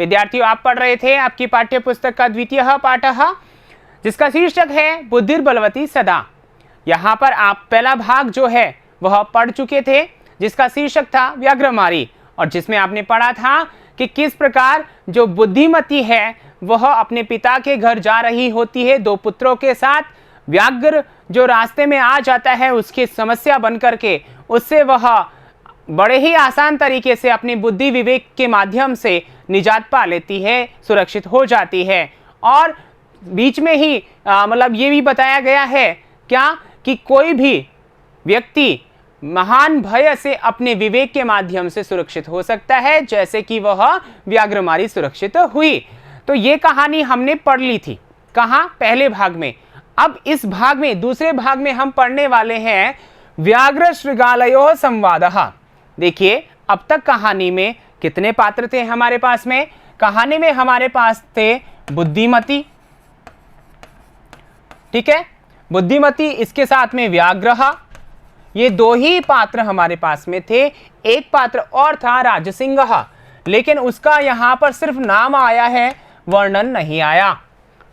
विद्यार्थियों, आप पढ़ रहे थे आपकी पाठ्य पुस्तक का द्वितीय पाठः, जिसका शीर्षक है बुद्धिर्बलवती सदा। यहाँ पर आप पहला भाग जो है वह पढ़ चुके थे, जिसका शीर्षक था व्याघ्रमारी, और जिसमें आपने पढ़ा था कि किस प्रकार जो बुद्धिमती है वह अपने पिता के घर जा रही होती है 2 पुत्रों के साथ। व्याघ्र जो रास्ते में आ जाता है उसकी समस्या बन करके उससे वह बड़े ही आसान तरीके से अपनी बुद्धि विवेक के माध्यम से निजात पा लेती है, सुरक्षित हो जाती है। और बीच में ही मतलब ये भी बताया गया है क्या कि कोई भी व्यक्ति महान भय से अपने विवेक के माध्यम से सुरक्षित हो सकता है, जैसे कि वह व्याघ्रमारी सुरक्षित हुई। तो ये कहानी हमने पढ़ ली थी कहाँ, पहले भाग में। अब इस भाग में, दूसरे भाग में हम पढ़ने वाले हैं व्याघ्र शृगालयो संवादः। देखिए अब तक कहानी में कितने पात्र थे हमारे पास में? कहानी में हमारे पास थे बुद्धिमती, ठीक है, बुद्धिमती, इसके साथ में व्याघ्र, ये 2 ही पात्र हमारे पास में थे। एक पात्र और था राजसिंह, लेकिन उसका यहाँ पर सिर्फ नाम आया है, वर्णन नहीं आया,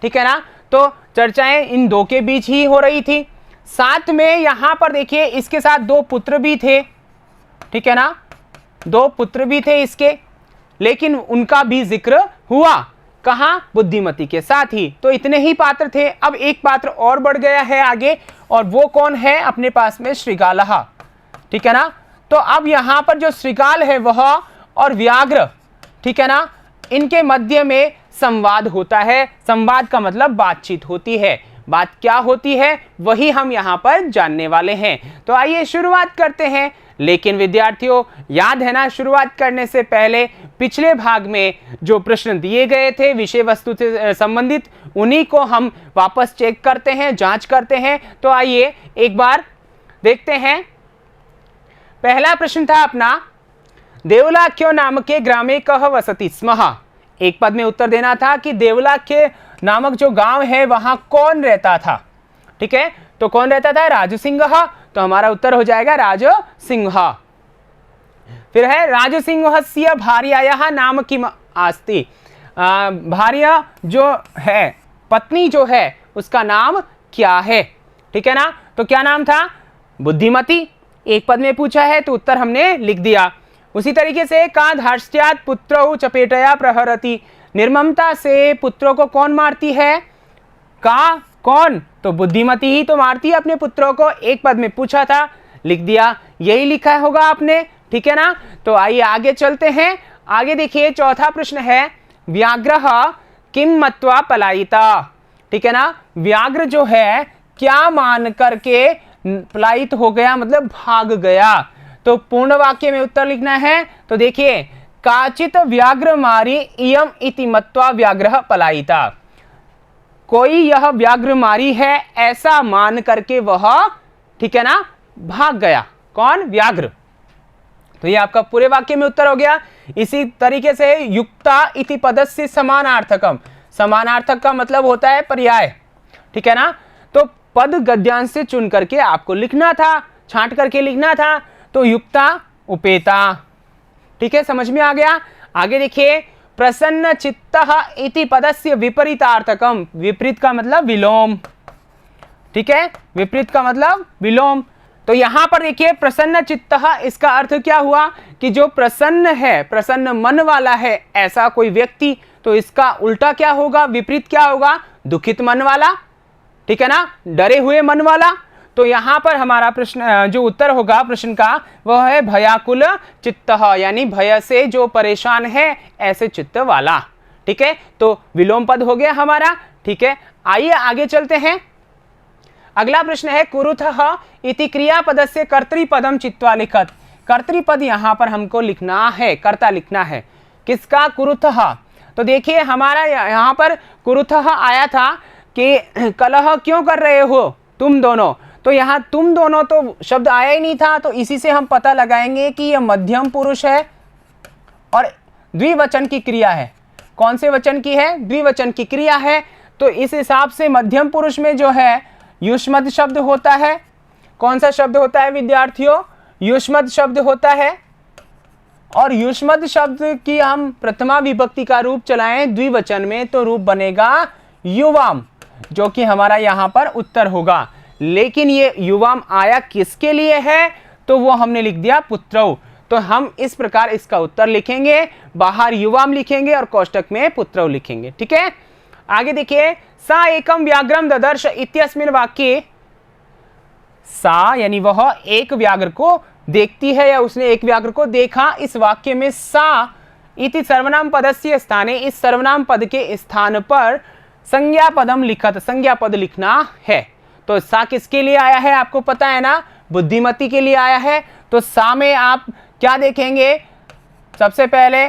ठीक है ना। तो चर्चाएं इन 2 के बीच ही हो रही थी। साथ में यहाँ पर देखिए इसके साथ 2 पुत्र भी थे, ठीक है ना, 2 पुत्र भी थे इसके, लेकिन उनका भी जिक्र हुआ कहाँ, बुद्धिमती के साथ ही। तो इतने ही पात्र थे। अब एक पात्र और बढ़ गया है आगे, और वो कौन है अपने पास में? श्रृगालः, ठीक है ना। तो अब यहाँ पर जो श्रृगाल है वह और व्याघ्र, ठीक है ना, इनके मध्य में संवाद होता है। संवाद का मतलब बातचीत होती है। बात क्या होती है वही हम यहाँ पर जानने वाले हैं। तो आइए शुरुआत करते हैं। लेकिन विद्यार्थियों, याद है ना, शुरुआत करने से पहले पिछले भाग में जो प्रश्न दिए गए थे विषय वस्तु से संबंधित, उन्हीं को हम वापस चेक करते हैं, जांच करते हैं। तो आइए एक बार देखते हैं। पहला प्रश्न था अपना, देवलाख्यो नाम के ग्रामे कह वसति स्म। एक पद में उत्तर देना था कि देवलाख्य नामक जो गांव है वहां कौन रहता था, ठीक है। तो कौन रहता था? राजसिंह। तो हमारा उत्तर हो जाएगा राजसिंह। फिर है राजसिंहस्य भार्यायाः नाम किम आस्ति। भार्या जो है, पत्नी जो है, उसका नाम क्या है, ठीक है ना। तो क्या नाम था? बुद्धिमती। एक पद में पूछा है तो उत्तर हमने लिख दिया। उसी तरीके से का धार्ष्ट्यात् पुत्रौ चपेटया प्रहरति। निर्ममता से पुत्रों को कौन मारती है? का कौन? तो बुद्धिमती ही तो मारती है अपने पुत्रों को। एक पद में पूछा था, लिख दिया। यही लिखा होगा आपने, ठीक है ना। तो आइए आगे चलते हैं। आगे देखिए चौथा प्रश्न है, व्याघ्रः किम मत्वा पलायिता, ठीक है ना। व्याघ्र जो है क्या मान करके पलायित हो गया, मतलब भाग गया। तो पूर्ण वाक्य में उत्तर लिखना है। तो देखिए, काचित व्याघ्र मारी इयम इति मत्वा व्याघ्रः पलायिता। कोई यह व्याघ्र मारी है ऐसा मान करके वह, ठीक है ना, भाग गया। कौन? व्याघ्र। तो ये आपका पूरे वाक्य में उत्तर हो गया। इसी तरीके से युक्ता इति पदस्य समानार्थकम। समानार्थक का मतलब होता है पर्याय, ठीक है ना। तो पद गद्यांश से चुन करके आपको लिखना था, छांट करके लिखना था। तो युक्ता उपेता, ठीक है, समझ में आ गया। आगे देखिए, प्रसन्न चित्तः इति पदस्य विपरीतार्थकम। विपरीत का मतलब विलोम, ठीक है, विपरीत का मतलब विलोम। तो यहां पर देखिए प्रसन्न चित्तः, इसका अर्थ क्या हुआ कि जो प्रसन्न है, प्रसन्न मन वाला है ऐसा कोई व्यक्ति। तो इसका उल्टा क्या होगा, विपरीत क्या होगा? दुखित मन वाला, ठीक है ना, डरे हुए मन वाला। तो यहां पर हमारा प्रश्न जो उत्तर होगा प्रश्न का वह है भयाकुल चित्तः, यानी भय से जो परेशान है ऐसे चित्त वाला, ठीक है। तो विलोम पद हो गया हमारा, ठीक है। आइए आगे चलते हैं। अगला प्रश्न है, कुरुथः इति क्रियापदस्य कर्तृपदम चित्वा लिखत। कर्तृपद यहां पर हमको लिखना है, कर्ता लिखना है। किसका? कुरुथः। तो देखिए हमारा यहां पर कुरुथः आया था कि कलह क्यों कर रहे हो तुम दोनों। तो यहाँ तुम दोनों तो शब्द आया ही नहीं था, तो इसी से हम पता लगाएंगे कि यह मध्यम पुरुष है और द्विवचन की क्रिया है। कौन से वचन की है? द्विवचन की क्रिया है। तो इस हिसाब से मध्यम पुरुष में जो है युष्मद शब्द होता है। कौन सा शब्द होता है विद्यार्थियों? युष्मद शब्द होता है। और युष्मद शब्द की हम प्रथमा विभक्ति का रूप चलाएं द्विवचन में तो रूप बनेगा युवाम, जो कि हमारा यहाँ पर उत्तर होगा। लेकिन ये युवाम आया किसके लिए है, तो वो हमने लिख दिया पुत्रौ। तो हम इस प्रकार इसका उत्तर लिखेंगे, बाहर युवाम लिखेंगे और कोष्टक में पुत्रौ लिखेंगे। ठीक है, आगे देखिए, सा एकम व्याघ्रम ददर्श इत्यस्मिन् वाक्ये। सा यानी वह एक व्याघ्र को देखती है या उसने एक व्याघ्र को देखा। इस वाक्य में सा इति सर्वनाम पदस्य स्थाने, इस सर्वनाम पद के स्थान पर संज्ञा पदम लिखत, संज्ञा पद लिखना है। तो सा किसके लिए आया है आपको पता है ना, बुद्धिमती के लिए आया है। तो सा में आप क्या देखेंगे, सबसे पहले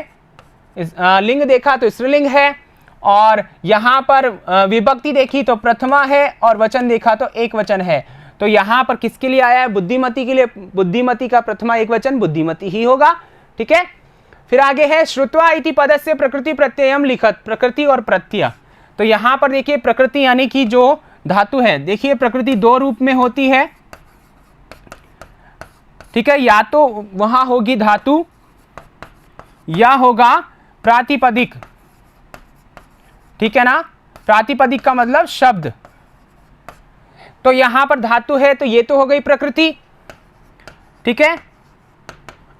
लिंग देखा तो स्त्रीलिंग है, और यहाँ पर विभक्ति देखी तो प्रथमा है, और वचन देखा तो एक वचन है। तो यहाँ पर किसके लिए आया है, बुद्धिमती के लिए। बुद्धिमती का प्रथमा एक वचन बुद्धिमती ही होगा। ठीक है, फिर आगे है श्रुत्वा इति पदस्य प्रकृति प्रत्ययम लिखत, प्रकृति और प्रत्यय। तो यहाँ पर देखिए प्रकृति यानी कि जो धातु है, देखिए प्रकृति दो रूप में होती है। ठीक है, या तो वहां होगी धातु या होगा प्रातिपदिक। ठीक है ना, प्रातिपदिक का मतलब शब्द। तो यहां पर धातु है तो ये तो हो गई प्रकृति। ठीक है,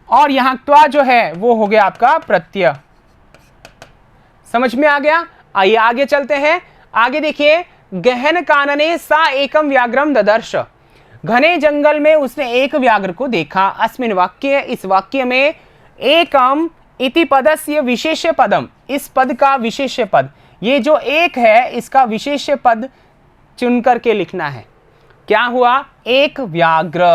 और यहां त्वा जो है वो हो गया आपका प्रत्यय। समझ में आ गया। आइए आगे चलते हैं। आगे देखिए, गहन कानने सा एकम व्याघ्रम ददर्श, घने जंगल में उसने एक व्याघ्र को देखा। अस्मिन् वाक्य, इस वाक्य में एकम इति पदस्य विशेष्य पदम, इस पद का विशेष्य पद, ये जो एक है इसका विशेष्य पद चुन करके लिखना है। क्या हुआ, एक व्याघ्र।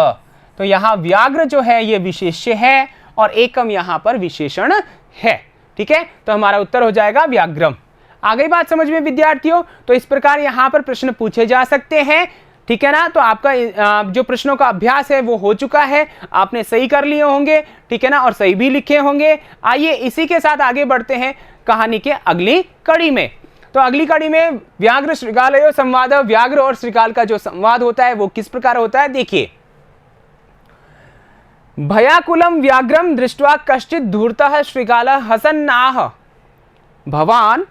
तो यहाँ व्याघ्र जो है ये विशेष्य है और एकम यहाँ पर विशेषण है। ठीक है, तो हमारा उत्तर हो जाएगा व्याघ्रम। आ गई बात समझ में विद्यार्थियों। तो इस प्रकार यहाँ पर प्रश्न पूछे जा सकते हैं। ठीक है ना, तो आपका जो प्रश्नों का अभ्यास है वो हो चुका है, आपने सही कर लिए होंगे। ठीक है ना, और सही भी लिखे होंगे। आइए इसी के साथ आगे बढ़ते हैं कहानी के अगली कड़ी में। तो अगली कड़ी में व्याघ्र श्रृगालयो संवाद, व्याघ्र और श्रृगाल का जो संवाद होता है वो किस प्रकार होता है, देखिए। भयाकुलम व्याघ्रम दृष्ट्वा कश्चित् धूर्तः श्रृगालः हसन्नाह भवान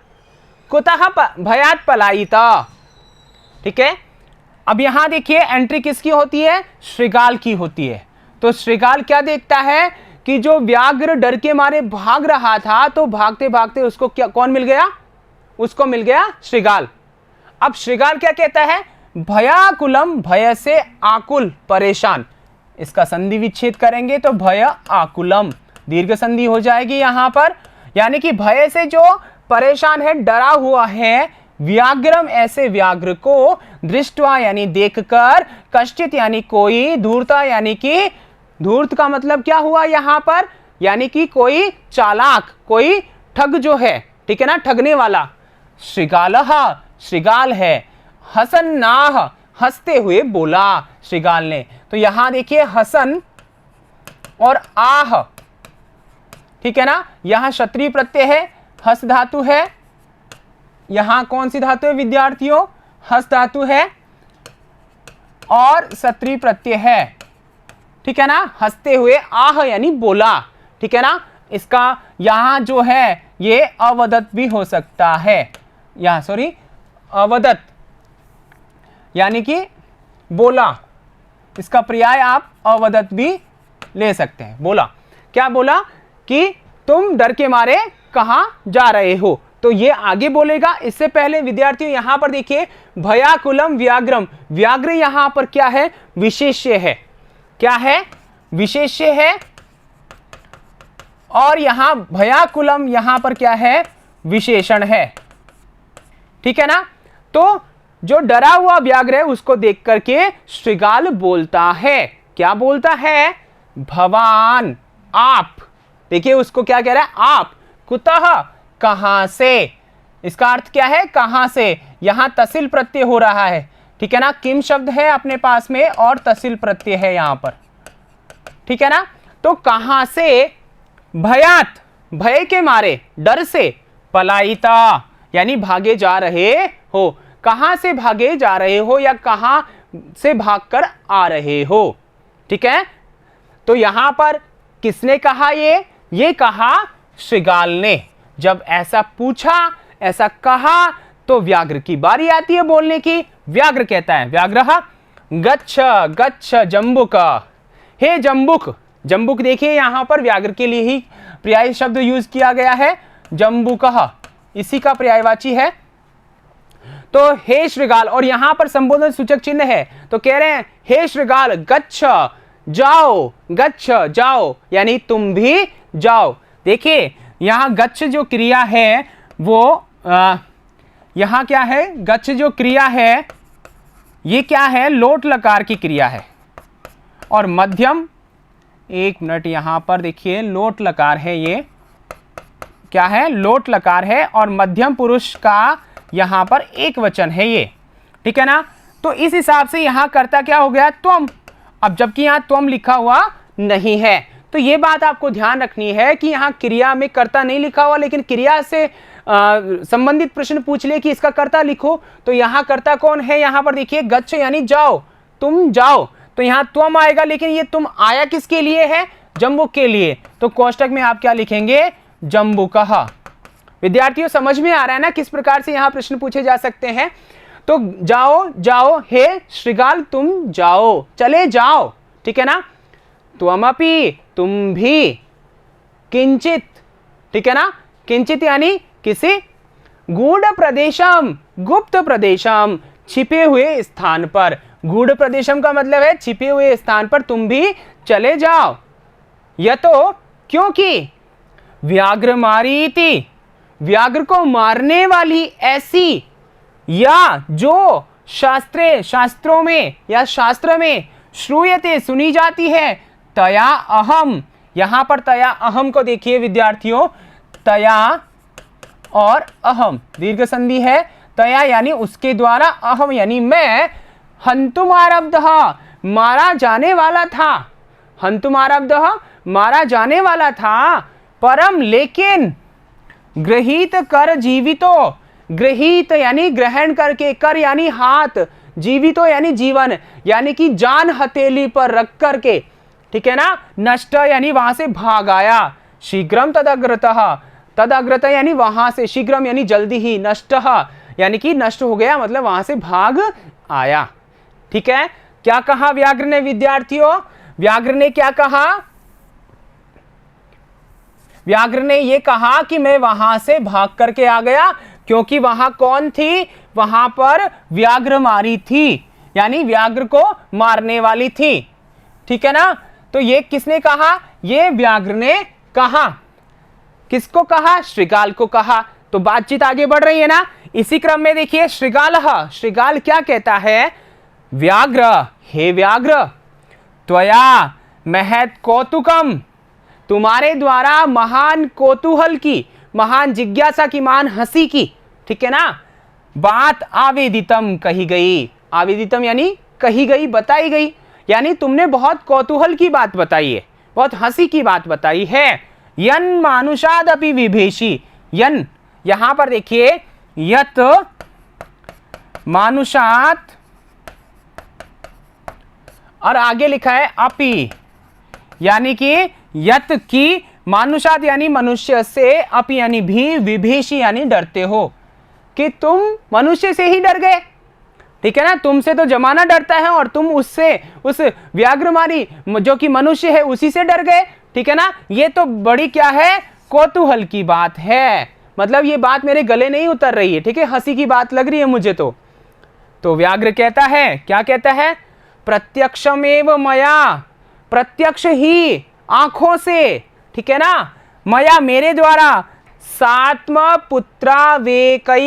कुतः भयात् पलायिता। ठीक है, अब यहां देखिए एंट्री किसकी होती है, श्रृगाल की होती है। तो श्रृगाल क्या देखता है कि जो व्याघ्र डर के मारे भाग रहा था, तो भागते भागते उसको क्या कौन मिल गया, उसको मिल गया श्रृगाल। अब श्रृगाल क्या कहता है, भयाकुलम, भय से आकुल, परेशान। इसका संधि विच्छेद करेंगे तो भय आकुलम, दीर्घ संधि हो जाएगी यहां पर, यानी कि भय से जो परेशान है, डरा हुआ है, व्याघ्रम ऐसे व्याघ्र को, दृष्टवा यानी देखकर, कश्चित यानी कोई, धूर्ता यानी कि, धूर्त का मतलब क्या हुआ यहां पर, यानी कि कोई चालाक, कोई ठग जो है। ठीक है ना, ठगने वाला। श्रृगालः, श्रृगाल है। हसन्नाह, हंसते हुए बोला श्रृगाल ने। तो यहां देखिए हसन और आह। ठीक है ना, यहां क्षत्रिय प्रत्यय है, हस धातु है। यहां कौन सी धातु है विद्यार्थियों, हस धातु है और क्षत्रिय प्रत्यय है। ठीक है ना, हंसते हुए, आह यानी बोला। ठीक है ना, इसका यहां जो है ये अवदत भी हो सकता है, यहां सॉरी अवदत यानी कि बोला, इसका पर्याय आप अवदत भी ले सकते हैं। बोला, क्या बोला कि तुम डर के मारे कहां जा रहे हो, तो ये आगे बोलेगा। इससे पहले विद्यार्थियों यहां पर देखिए, भयाकुलम व्याघ्रम, व्याघ्र यहां पर क्या है, विशेष्य है। क्या है, विशेष्य है। और यहां भयाकुलम यहां पर क्या है, विशेषण है। ठीक है ना, तो जो डरा हुआ व्याघ्र है उसको देख करके श्रृगाल बोलता है। क्या बोलता है, भवान, आप। देखिए उसको क्या कह रहा है, आप। कुतः, कहां से। इसका अर्थ क्या है, कहां से। यहां तसिल प्रत्यय हो रहा है। ठीक है ना, किम शब्द है अपने पास में और तसिल प्रत्यय है यहां पर। ठीक है ना, तो कहां से, भयात, भय के मारे, डर से, पलायिता यानी भागे जा रहे हो। कहां से भागे जा रहे हो या कहां से भागकर आ रहे हो। ठीक है, तो यहां पर किसने कहा, ये ये कहा श्रीगाल ने। जब ऐसा पूछा, ऐसा कहा, तो व्याघ्र की बारी आती है बोलने की। व्याघ्र कहता है, व्याघ्रः गच्छ गच्छ जम्बुक। हे जम्बुक। जम्बुक देखिए यहां पर व्याघ्र के लिए ही पर्याय शब्द यूज किया गया है, जम्बुकः इसी का पर्यायवाची है। तो हे श्रीगाल, और यहां पर संबोधन सूचक चिन्ह है, तो कह रहे हैं हे श्रीगाल गच्छ जाओ, गच्छ जाओ, यानी तुम भी जाओ। देखिए यहां गच्छ जो क्रिया है वो यहां क्या है, गच्छ जो क्रिया है ये क्या है, लोट लकार की क्रिया है। और मध्यम, एक मिनट, यहां पर देखिए लोट लकार है, ये क्या है, लोट लकार है, और मध्यम पुरुष का यहां पर एक वचन है ये, ठीक है ना। तो इस हिसाब से यहां कर्ता क्या हो गया, तुम। अब जबकि यहां तुम लिखा हुआ नहीं है, तो ये बात आपको ध्यान रखनी है कि यहां क्रिया में कर्ता नहीं लिखा हुआ, लेकिन क्रिया से संबंधित प्रश्न पूछ ले कि इसका कर्ता लिखो, तो यहां कर्ता कौन है, यहां पर देखिए गच्छ यानी जाओ, तुम जाओ, तो यहां तुम आएगा, लेकिन ये तुम आया किसके लिए है, जम्बुक के लिए। तो कोष्टक में आप क्या लिखेंगे, जम्बुकः। विद्यार्थियों समझ में आ रहा है ना किस प्रकार से यहां प्रश्न पूछे जा सकते हैं। तो जाओ जाओ, हे श्रीगाल तुम जाओ, चले जाओ, ठीक है ना। त्वमपि तुम भी, किंचित, ठीक है ना, किंचित यानी किसी, गूढ़ प्रदेशम गुप्त प्रदेशम छिपे हुए स्थान पर। गूढ़ प्रदेशम का मतलब है छिपे हुए स्थान पर तुम भी चले जाओ। यह तो क्योंकि व्याघ्र मारीति, व्याघ्र को मारने वाली ऐसी, या जो शास्त्रों में या शास्त्र में श्रूयते सुनी जाती है, तया अहम। यहां पर तया अहम को देखिए विद्यार्थियों, तया और अहम दीर्घ संधि है, तया यानी उसके द्वारा, अहम यानी मैं, हंतुम आरब्धः मारा जाने वाला था, हंतुम आरब्धः मारा जाने वाला था, परम लेकिन गृहीत कर जीवितो, गृहीत यानी ग्रहण करके, कर यानी हाथ, जीवितो यानी जीवन, यानी कि जान हथेली पर रख करके, ठीक है ना। नष्ट यानी वहां से भाग आया, शीघ्रम तदग्रतः, तदग्रत यानी वहां से, शीघ्रम यानी जल्दी ही, नष्ट यानी कि नष्ट हो गया, मतलब वहां से भाग आया, ठीक है। क्या कहा व्याघ्र ने विद्यार्थियों, व्याघ्र ने क्या कहा, व्याघ्र ने यह कहा कि मैं वहां से भाग करके आ गया, क्योंकि वहां कौन थी, वहां पर व्याघ्र मारी थी, यानी व्याघ्र को मारने वाली थी, ठीक है ना। तो ये किसने कहा, ये व्याघ्र ने कहा। किसको कहा, श्रीगाल को कहा। तो बातचीत आगे बढ़ रही है ना। इसी क्रम में देखिए श्रीगालः, श्रीगाल क्या कहता है, व्याघ्र, हे व्याघ्र, त्वया महत् कौतुकम, तुम्हारे द्वारा महान कौतूहल की, महान जिज्ञासा की, महान हंसी की, ठीक है ना, बात आवेदितम कही गई। आवेदितम यानी कही गई, बताई गई, यानी तुमने बहुत कौतूहल की बात बताई है, बहुत हंसी की बात बताई है। यन मानुषादपि विभेषी, यन यहां पर देखिए यत मानुषात, और आगे लिखा है अपि, यानी कि यत की, मानुषात यानी मनुष्य से, अपि यानी भी, विभेषी यानी डरते हो, कि तुम मनुष्य से ही डर गए, ठीक है ना। तुमसे तो जमाना डरता है और तुम उससे, उस व्याघ्रमारी जो कि मनुष्य है उसी से डर गए, ठीक है ना। ये तो बड़ी क्या है, कौतूहल की बात है, मतलब ये बात मेरे गले नहीं उतर रही है, ठीक है, हंसी की बात लग रही है मुझे। तो व्याघ्र कहता है, क्या कहता है, प्रत्यक्षमेव मया, प्रत्यक्ष ही, आंखों से, ठीक है ना, मया मेरे द्वारा, सात्म पुत्रावेकैकशो,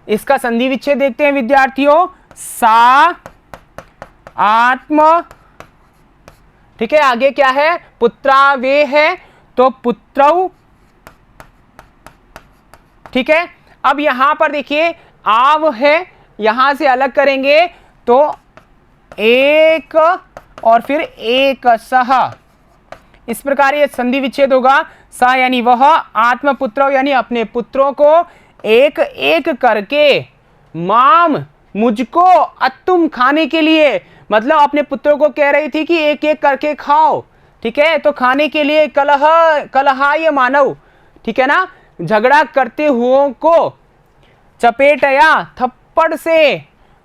इसका संधि विच्छेद देखते हैं विद्यार्थियों, सा आत्म, ठीक है, आगे क्या है, पुत्रावे है, तो पुत्रौ, ठीक है। अब यहां पर देखिए आव है, यहां से अलग करेंगे तो एक और फिर एक सह, इस प्रकार ये संधि विच्छेद होगा। सा यानी वह, आत्मपुत्र यानी अपने पुत्रों को एक एक करके, माम मुझको, अतुम खाने के लिए, मतलब अपने पुत्रों को कह रही थी कि एक एक करके खाओ, ठीक है, तो खाने के लिए कलहाय मानव, ठीक है ना, झगड़ा करते हुओं को चपेटया थप्पड़ से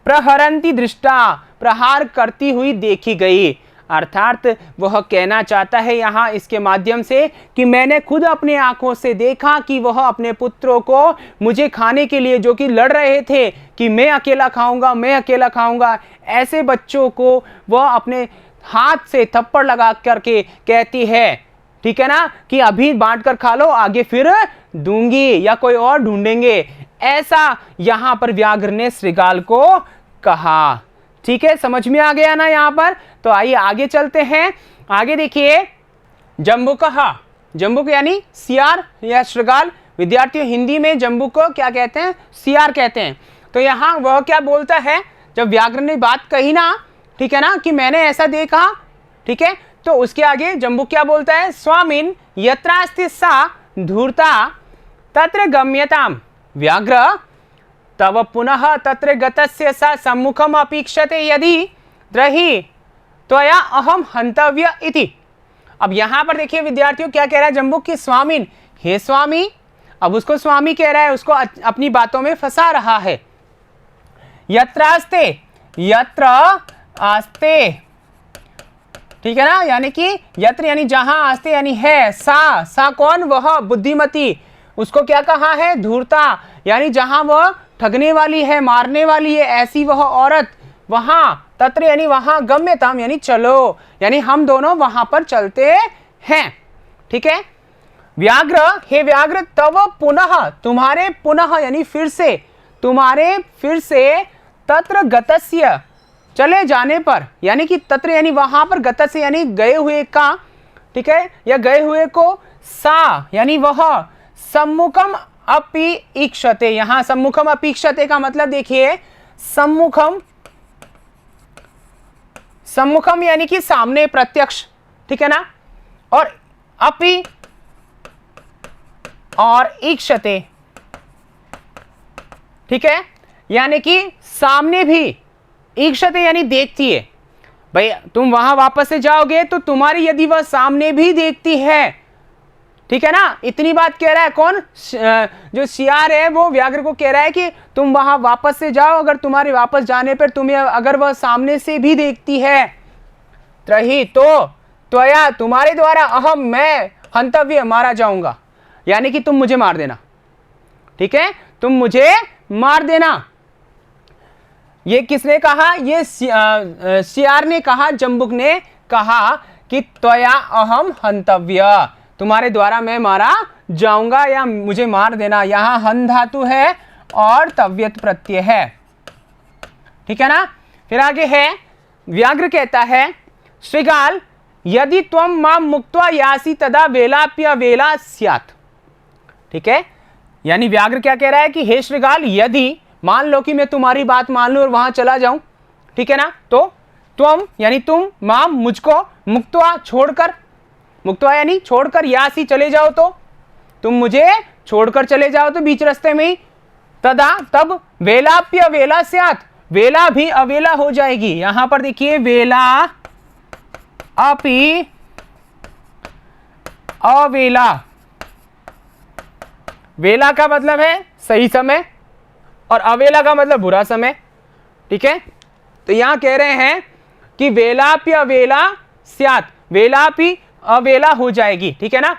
प्रहरंती दृष्टा, प्रहार करती हुई देखी गई। अर्थात वह कहना चाहता है यहाँ इसके माध्यम से कि मैंने खुद अपने आंखों से देखा कि वह अपने पुत्रों को मुझे खाने के लिए, जो कि लड़ रहे थे कि मैं अकेला खाऊंगा, मैं अकेला खाऊंगा, ऐसे बच्चों को वह अपने हाथ से थप्पड़ लगा करके कहती है, ठीक है ना, कि अभी बांट कर खा लो, आगे फिर दूंगी या कोई और ढूंढेंगे, ऐसा यहां पर व्याघ्र ने श्रृगाल को कहा। ठीक है, समझ में आ गया ना यहां पर। तो आइए आगे चलते हैं। आगे देखिए, जम्बुक, जम्बुक यानी सियार या श्रृगाल। विद्यार्थियों, हिंदी में जम्बुक को क्या कहते हैं? सियार कहते हैं। तो यहाँ वह क्या बोलता है, जब व्याघ्र ने बात कही ना, ठीक है ना, कि मैंने ऐसा देखा, ठीक है, तो उसके आगे जम्बुक क्या बोलता है? स्वामिन यत्रास्ति सा धूर्ता तत्र गम्यताम व्याघ्र तव पुनः तत्र गतस्य सा सम्मुखम अपेक्षते यदि द्रहि त्वया अहम हंतव्य इति। अब यहां पर देखिए विद्यार्थियों क्या कह रहा है जम्बुक की, स्वामिन, हे स्वामी। अब उसको स्वामी कह रहा है, उसको अपनी बातों में फंसा रहा है। यत्रास्ते, यत्र आस्ते, ठीक है ना, यानी कि यत्र यानी जहां, आस्ते यानी है, सा कौन? वह बुद्धिमती। उसको क्या कहा है? धूर्ता, यानी जहां वह ठगने वाली है, मारने वाली है, ऐसी वह औरत, वहां, तत्र यानी वहां, गम्यताम यानी चलो, यानी हम दोनों वहां पर चलते हैं। ठीक है, व्याघ्र, हे व्याघ्र, तव पुनः, तुम्हारे पुनः यानी फिर से, तुम्हारे फिर से, तत्र गतस्य चले जाने पर, यानी कि तत्र यानी वहां पर, गतस्य यानी गए हुए का, ठीक है, या गए हुए को, सा यानी वह, सम्मुखम अपि इक्षते। यहां सम्मुखम अपेक्षते का मतलब देखिए, सम्मुखम, सम्मुखम यानी कि सामने, प्रत्यक्ष, ठीक है ना, और अपि और इक्षते, ठीक है, यानी कि सामने भी, इक्षते यानी देखती है। भाई तुम वहां वापस से जाओगे तो तुम्हारी यदि वह सामने भी देखती है, ठीक है ना, इतनी बात कह रहा है कौन? जो सियार है वो व्याघ्र को कह रहा है कि तुम वहां वापस से जाओ, अगर तुम्हारे वापस जाने पर तुम्हें अगर वह सामने से भी देखती है, त्रही तो त्वया तुम्हारे द्वारा, अहम मैं, हंतव्य मारा जाऊंगा, यानी कि तुम मुझे मार देना। ठीक है, तुम मुझे मार देना। ये किसने कहा? ये सियार ने कहा, जम्बुक ने कहा कि त्वया अहम हंतव्य, तुम्हारे द्वारा मैं मारा जाऊंगा या मुझे मार देना। यहां हन धातु है और तव्यत प्रत्यय है। ठीक है ना, फिर आगे है, व्याघ्र कहता है, श्रृगाल यदि त्वम माम मुक्त्वा यासी तदा वेलाप्य वेला स्यात्। ठीक है, यानी व्याघ्र क्या कह रहा है कि हे श्रृगाल, यदि मान लो कि मैं तुम्हारी बात मान लूं और वहां चला जाऊं, ठीक है ना, तो त्वम यानी तुम, माम मुझको, मुक्त्वा छोड़कर, मुक्त्वा यानी छोड़कर, यासी चले जाओ, तो तुम मुझे छोड़कर चले जाओ तो बीच रास्ते में ही, तदा तब, वेलाप्य वेला स्यात्, वेला भी अवेला हो जाएगी। यहां पर देखिए, वेला अपि अवेला, वेला का मतलब है सही समय और अवेला का मतलब बुरा समय। ठीक है, तो यहां कह रहे हैं कि वेलाप्य अवेला स्यात्, वेलापि अवेला हो जाएगी। ठीक है ना,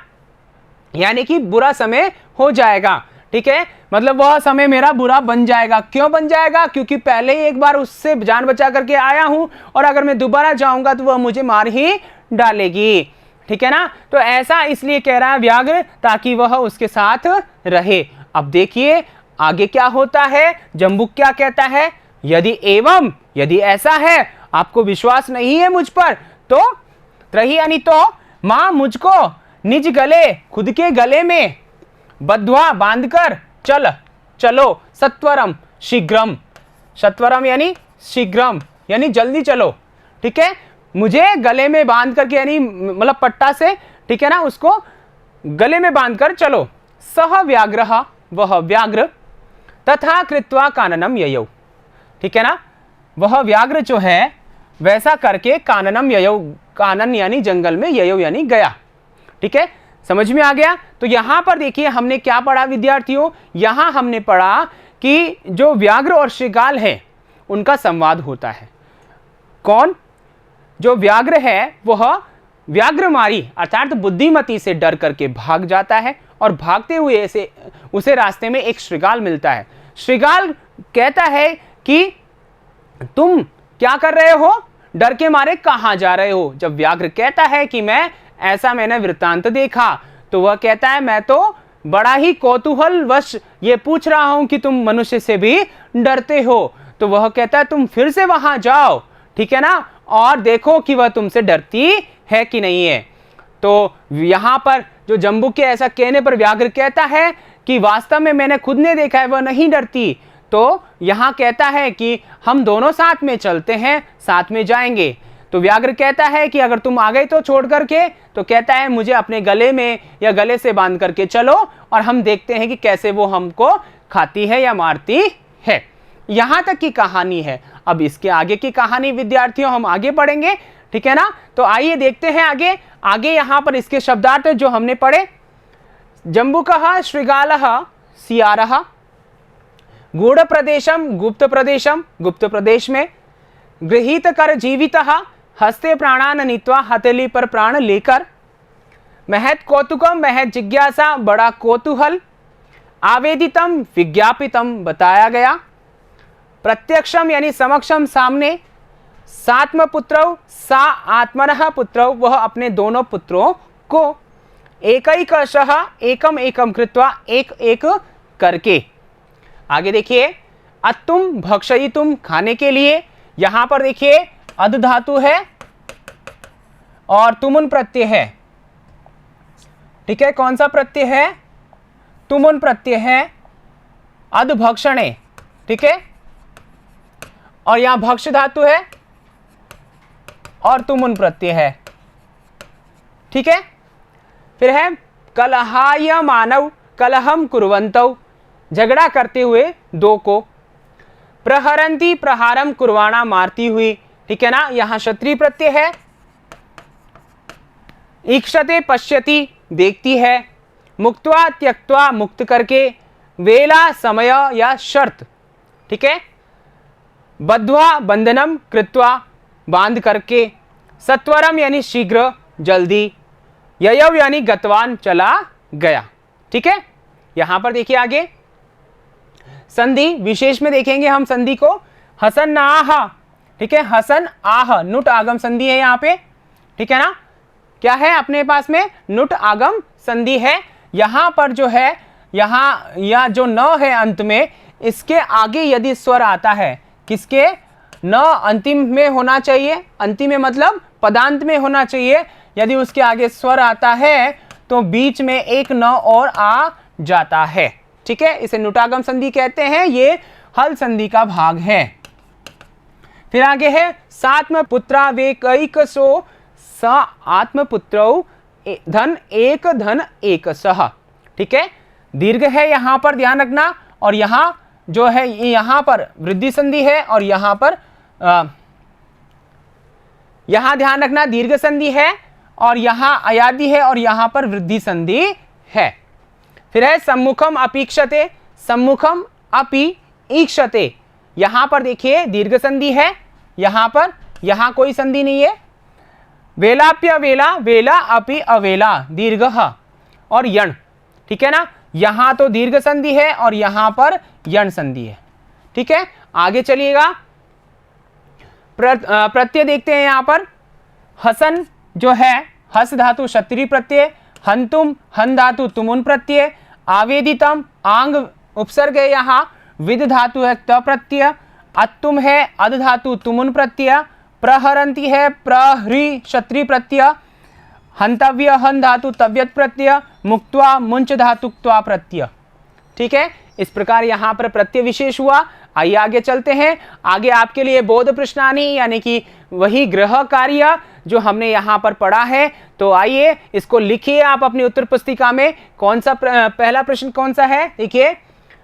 यानी कि बुरा समय हो जाएगा। ठीक है, मतलब वह समय मेरा बुरा बन जाएगा। क्यों बन जाएगा? क्योंकि पहले ही एक बार उससे जान बचा करके आया हूं और अगर मैं दोबारा जाऊंगा तो वह मुझे मार ही डालेगी। ठीक है ना, तो ऐसा इसलिए कह रहा है व्याघ्र ताकि वह उसके साथ रहे। अब देखिए आगे क्या होता है, जम्बुक क्या कहता है, यदि एवं, यदि ऐसा है, आपको विश्वास नहीं है मुझ पर, तो त्रही यानी तो, मां मुझको निज गले, खुद के गले में, बद्ध्वा बांधकर, चलो, सत्वरम शीघ्रम, सत्वरम यानी शीघ्रम यानी जल्दी चलो। ठीक है, मुझे गले में बांध करके, यानी मतलब पट्टा से, ठीक है ना, उसको गले में बांधकर चलो। सह व्याघ्र, वह व्याघ्र, तथा कृत्वा काननम ययौ। ठीक है ना, वह व्याघ्र जो है वैसा करके काननम ययौ, कानन यानी जंगल में, ययो यानी गया। ठीक है, समझ में आ गया। तो यहां पर देखिए हमने क्या पढ़ा विद्यार्थियों, यहां हमने पढ़ा कि जो व्याघ्र और शृगाल है उनका संवाद होता है। कौन? जो व्याघ्र है वह व्याघ्रमारी अर्थात बुद्धिमती से डर करके भाग जाता है और भागते हुए उसे रास्ते में एक शृगाल मिलता है। शृगाल कहता है कि तुम क्या कर रहे हो, डर के मारे कहां जा रहे हो। जब व्याघ्र कहता है कि मैंने वृत्तांत देखा, तो वह कहता है मैं तो बड़ा ही कौतूहलवश ये पूछ रहा हूं कि तुम मनुष्य से भी डरते हो। तो वह कहता है तुम फिर से वहां जाओ, ठीक है ना, और देखो कि वह तुमसे डरती है कि नहीं है। तो यहां पर जो जम्बूक के ऐसा कहने पर व्याघ्र कहता है कि वास्तव में मैंने खुद ने देखा है, वह नहीं डरती। तो यहां कहता है कि हम दोनों साथ में चलते हैं, साथ में जाएंगे। तो व्याघ्र कहता है कि अगर तुम आ गए तो छोड़ करके, तो कहता है मुझे अपने गले में या गले से बांध करके चलो और हम देखते हैं कि कैसे वो हमको खाती है या मारती है। यहां तक की कहानी है। अब इसके आगे की कहानी विद्यार्थियों हम आगे पढ़ेंगे, ठीक है ना। तो आइए देखते हैं आगे यहां पर इसके शब्दार्थ जो हमने पढ़े। जम्बूकः शृगालः सियारः, गूढ़ प्रदेशम गुप्त प्रदेशम, गुप्त प्रदेश में, गृहीत कर जीवितः, हस्ते प्राणान नीत्वा, हथेली पर प्राण लेकर, महत कौतुकम महत जिज्ञासा, बड़ा कौतूहल, आवेदितम विज्ञापितम बताया गया, प्रत्यक्षम यानी समक्षम सामने, सात्म पुत्रौ सा आत्मनः पुत्रौ वह अपने दोनों पुत्रों को, एकैकशः एकम एकम कृत्वा एक एक करके। आगे देखिए, अत्तुम भक्षयितुम खाने के लिए, यहां पर देखिए अध धातु है और तुमुन प्रत्यय है। ठीक है, कौन सा प्रत्यय है? तुमुन प्रत्यय है, अध भक्षणे, ठीक है, और यहां भक्ष धातु है और तुमुन प्रत्यय है। ठीक है, फिर है कलहाय मानव, कलहम कुर्वन्तौ झगड़ा करते हुए दो को, प्रहरंती प्रहारम कुर्वाणा मारती हुई, ठीक है ना, यहां क्षत्रिय प्रत्यय है, ईक्षते पश्यति देखती है, मुक्त्वा त्यक्त्वा मुक्त करके, वेला समय या शर्त, ठीक है, बद्ध्वा बंधनम कृत्वा बांध करके, सत्वरम यानी शीघ्र जल्दी, ययव यानी गतवान चला गया। ठीक है, यहां पर देखिए आगे संधि विशेष में देखेंगे हम संधि को, हसन आह, ठीक है, हसन आह नुट आगम संधि है यहाँ पे, ठीक है ना, क्या है अपने पास में नुट आगम संधि है। यहां पर जो है यहां या जो न है अंत में, इसके आगे यदि स्वर आता है, किसके? न अंतिम में होना चाहिए, अंतिम में मतलब पदांत में होना चाहिए। यदि उसके आगे स्वर आता है तो बीच में एक न और आ जाता है। ठीक है, इसे नुटागम संधि कहते हैं, ये हल संधि का भाग है। फिर आगे है सात्म पुत्रा वेकैकसो स आत्मपुत्रौ धन एक सह। ठीक है, दीर्घ है यहां पर ध्यान रखना, और यहां जो है यहां पर वृद्धि संधि है और यहां पर यहां ध्यान रखना दीर्घ संधि है और यहां अयादि है और यहां पर वृद्धि संधि है। फिर है सम्मुखम अपेक्षते, सम्मुखम अपि ईक्षते, यहां पर देखिए दीर्घ संधि है, यहां पर यहां कोई संधि नहीं है। वेलाप्य वेला, वेला अपि अवेला दीर्घ और यण, ठीक है ना, यहां तो दीर्घ संधि है और यहां पर यण संधि है। ठीक है, आगे चलिएगा, प्रत्यय देखते हैं। यहां पर हसन जो है हस धातु क्षत्रिय प्रत्यय, हंतुम हन धातु तुमुन प्रत्यय, आवेदितम आंग उपसर्ग है, यहां विद धातु है त प्रत्यय, अत्तुम है अध धातु तुमुन प्रत्यय, प्रहरंती है प्रहरी क्षत्रिय प्रत्यय, हंतव्य हन धातु तव्यत प्रत्यय, मुक्त्वा मुंच धातु त्वा प्रत्यय। ठीक है, इस प्रकार यहां पर प्रत्यय विशेष हुआ। आइए आगे चलते हैं। आगे आपके लिए बोध प्रश्नानी यानी कि वही गृह कार्य जो हमने यहां पर पढ़ा है, तो आइए इसको लिखिए आप अपनी उत्तर पुस्तिका में। कौन सा पहला प्रश्न कौन सा है? देखिए,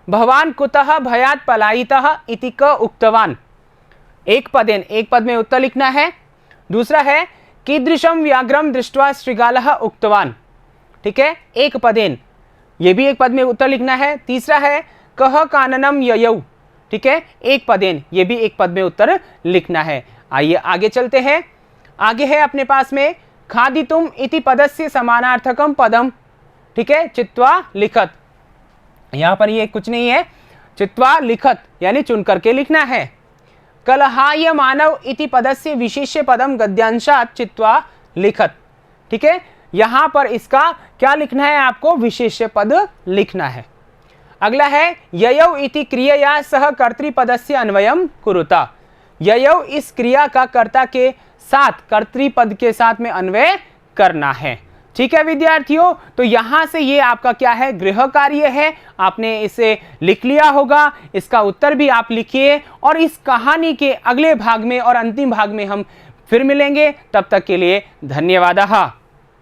भवान कुतः भयात पलायितः इति क उक्तवान, एक पद में उत्तर लिखना है। दूसरा है कीदृशम व्याघ्रम दृष्ट्वा श्रृगालः उक्तवान। ठीक है, एक पदेन, ये भी एक पद में उत्तर लिखना है। तीसरा है कह काननम ययौ। ठीक है, एक पदेन, ये भी एक पद में उत्तर लिखना है। आइए आगे चलते हैं। आगे है अपने पास में खादितुम इति पदस्य समानार्थकम पदम। ठीक है, चित्वा लिखत, यहां पर ये कुछ नहीं है, चित्वा लिखत यानी चुन करके लिखना है। कलहाय मानव इति पदस्य विशेष्य पदम गद्यांशात चित्वा लिखत। ठीक है, यहां पर इसका क्या लिखना है, आपको विशेष्य पद लिखना है। अगला है ययौ इति क्रियया सह कर्तृपदस्य अन्वयम कुरुता। ययौ इस क्रिया का कर्ता के साथ कर्तृपद के साथ में अन्वय करना है। ठीक है विद्यार्थियों, तो यहां से ये आपका क्या है, गृह कार्य है, आपने इसे लिख लिया होगा। इसका उत्तर भी आप लिखिए और इस कहानी के अगले भाग में और अंतिम भाग में हम फिर मिलेंगे। तब तक के लिए धन्यवाद।